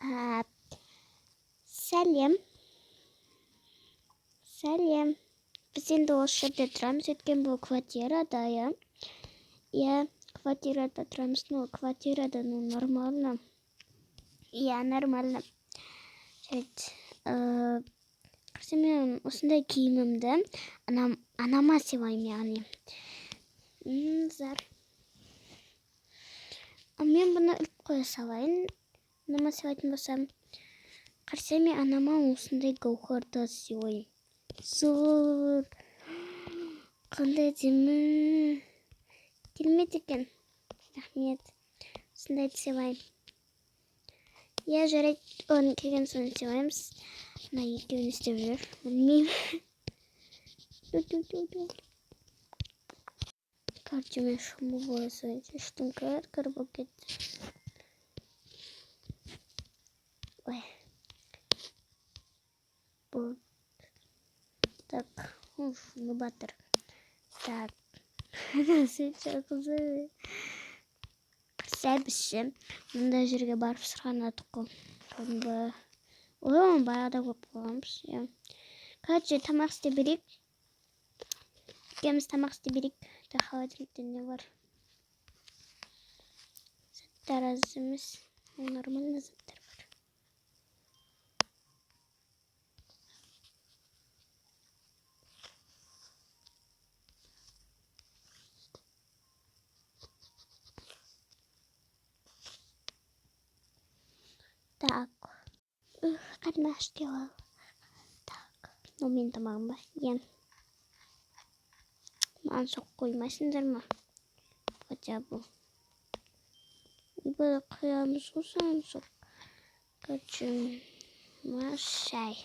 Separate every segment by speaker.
Speaker 1: А, сәлем. Сәлем. Біз енді осы жерде тұрамыз, өткен бұл квартирада, иә? Иә, квартирада тұрамыз, но квартирада, нормально. Иә, нормально. Қарсы мен осындай киімімді анама сыйлаймын, яғни. Зар. Мен бұны іліп қоя салайын. Анама сыйлайтын болсам. Қарсы мен анама осындай гауһарды сыйлаймын. Зор. Қандай демі. Келмеді екен. Рахмет. Осындайды сыйлаймын. Я жарайды, оның келген соң сыйлаймыз. Мына екеуін істеп жүр. Білмеймін. Короче, мен шумы болса, ештің кір болып кетті. Ой. Бұл. Так, шумы батыр. Так. Сейчас қызы. Сәбісі. Мұнда жерге барып сырғанадық қой. Кәдімгі. Ой, баяғыда көп болғанбыз. Короче, тамақ істеп берейік. Екеуміз тамақ істеп берейік. Холодильникте не бар? Заттар аз емес. Нормально заттар бар. Так. Қарна ашты. Так. Мен тамағым ба? Ем. Маған соқ қоймайсыңдар ма? Хотя бұл. Бұл қиямыз осыған соқ. Короче, маған шай.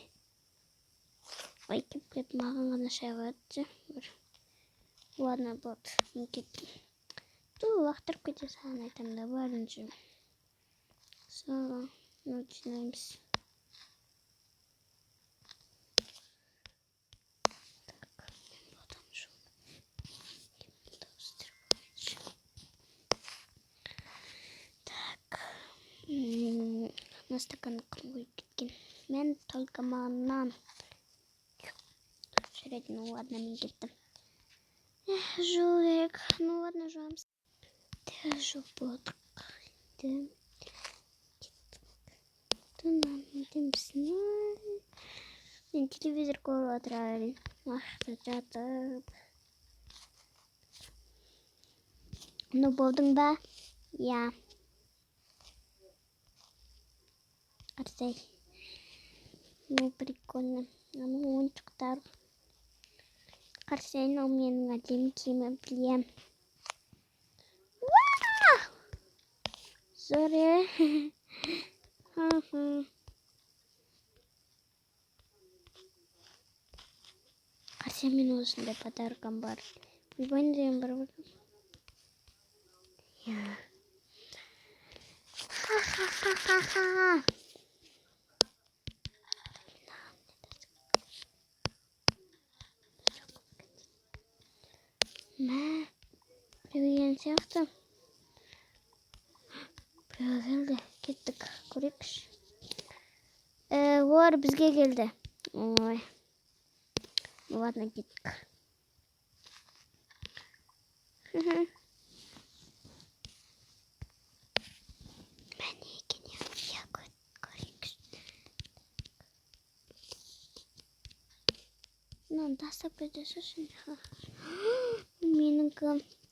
Speaker 1: Ой, кеп маған ғана шай қойды. Ладно, болды. Мен кеттім. Лақтырып кете саған айтам да барыншы. Соға, начинаемыз. На стаканы қойып кеткен. Мен только маған. Жарайды, ладно, мен кеттім. Жулик. Ладно, жуамыз. Жуып болдық. Мен телевизор көріп отырайын. Жатып. Болдың ба? Я. Қарсай. Прикольно. Ойыншықтар. Қарсай, менің әдемі киімі білем. Зоре. Қарсай, мен осындай подаркам бар. Білбайын деген бар. Я. Ха-ха-ха-ха-ха. Мә, біреуген сияқты. Біреу келді, кеттік, көрекш. Олар бізге келді. Ой. Ладно, кеттік. Мәне екен, я көрекш. Мынаны тастап кетесің. Менікі.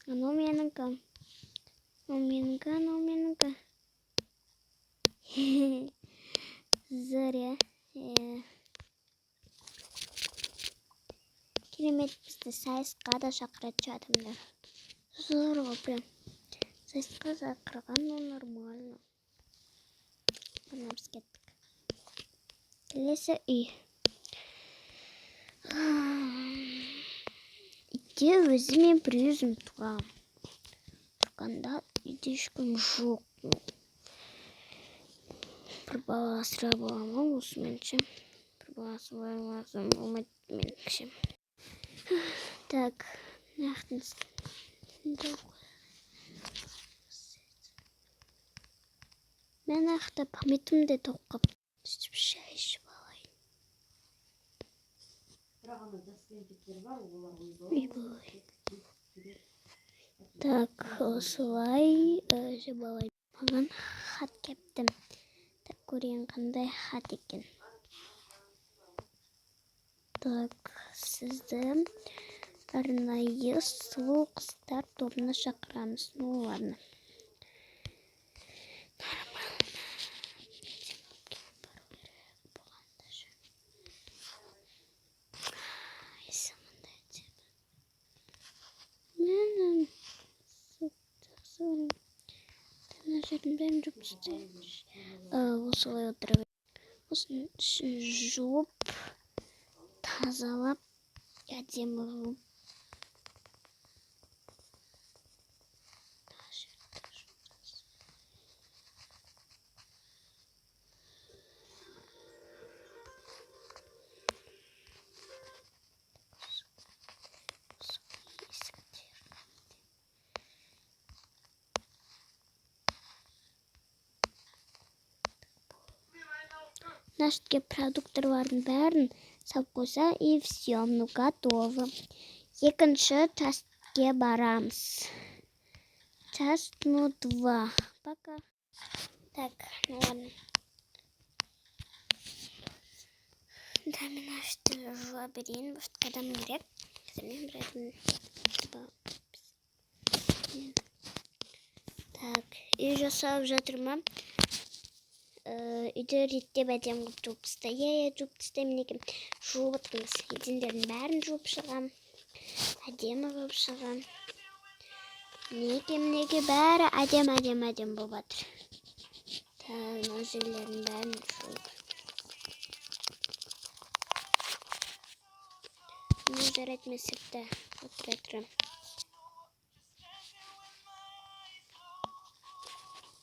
Speaker 1: Анау менікі. Анау менікі. Зоря. Керемет, бізді сайысқа да шақырады адамдар. Зор ғой, прям. Сайысқа шақырған, нормально. Бұны біз кеттік. Келесі үй. Үйде өзімен бір өзім тұрам. Тұрғанда үйде ешкім жоқ. Бір бала асыра бола ма осыменше? Бір бала асыра лазым болмайды меніңше. Так, нақтыңыз. Мен ақта памятымды тоқып. Шай ішіп алайын. Так, осылай ішіп алайын. Маған хат кепті. Так, көрейін қандай хат екен. Так, сізді арнайы сұлу қыздар тобына шақырамыз. Ну ладно. Тренажерден жуып істейміз. Осылай отырып. Осыны жуып, тазалап, әдемі қылып. Нашітке продукторлардың бәрін сап қойса, и все, ну готово. Екінші тестке барамыз. Тест, ну 2. Пока. Так, ну ладно. Да, мен ашты жуа берейін, бұртқадан керек. Мен бірәдің. Так, үй жасап жатырмын. Үйді реттеп әдем қып жуып тастаймын. Жуып тастаймын екен. Жуып отырмыз. Едендердің бәрін жуып шығам. Әдемі қылып шығам. Неге бәрі әдем болып жатыр. Мына жерлердің бәрін жуып. Не жарайды, мен сыртта отыра тұрам.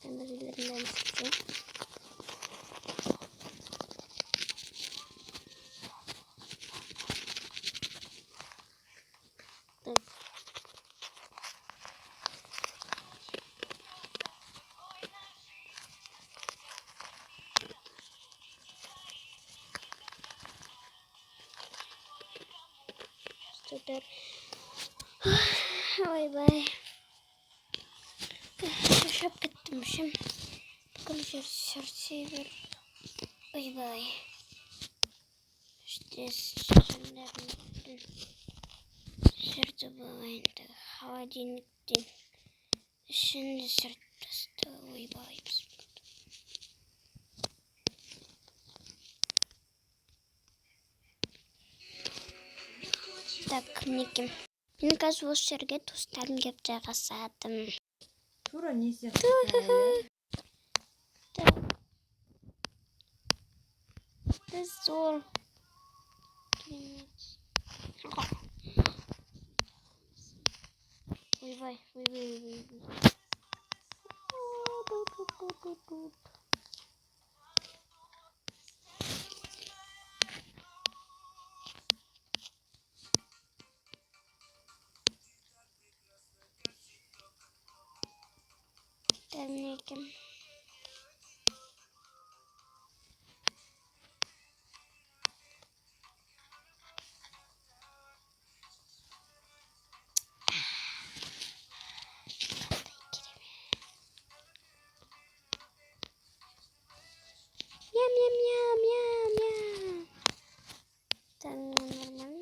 Speaker 1: Мына жерлердің бәрін сыртта. Супер. Ой-бай. Шаршап кеттім шым. Бүкіл жер сәрсебір. Ой-бай. Сырты болайынды. Холодильниктен ішінде сырт тасты. Ой-бай. Так, мінекей. Мен қазір осы жерге туыстарым кеп жайғасады.
Speaker 2: Тура не сияқты?
Speaker 1: Так. Біз зор. Ой-бай. Мінекей. Мяу-мяу-мяу-мяу-мяу. Так, нормально.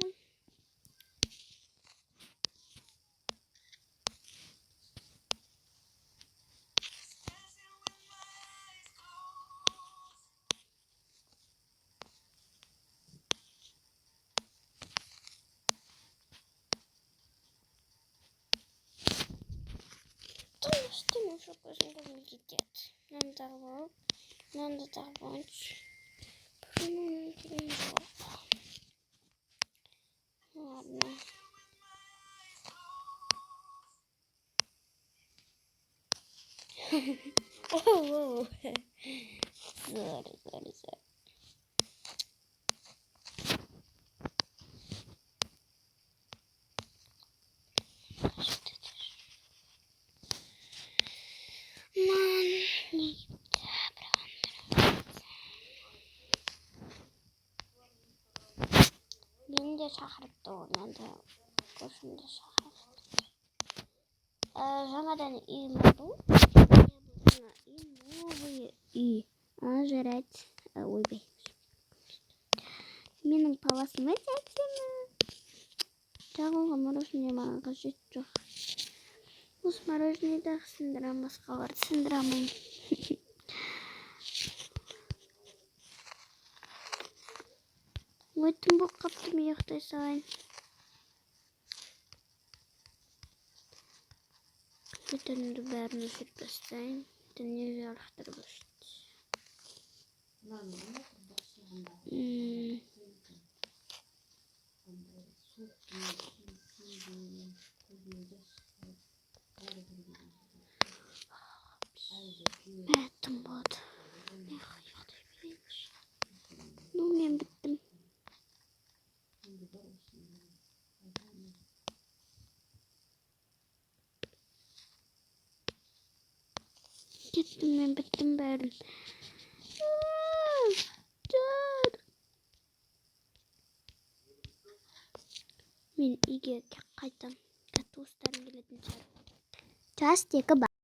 Speaker 1: Что мне еще кажется, летит? Надо дорвать. Ладно. Оу. Sorry. Ман, не шақырыпты оны да көршімді шақырыпты. Жаңадан үйім алды. Үй новый үй. Жарайды. Ойбай. Менің паласым өте әдемі. Жағылған мороженое маған қажет жоқ. Осы мороженеді сындырам, басқаларды сындырамын. Ой, түн болып қапты, мен ұйықтай салайын. Түнді бәрін өшіріп тастайын. Түнде жарықтырып өшірді. Түн болды. Ну, мен біттім. Кеттім, мен біттім бәрін. Мен үйге қайтам. Туыстарым келетін шығар. Час 2 бар.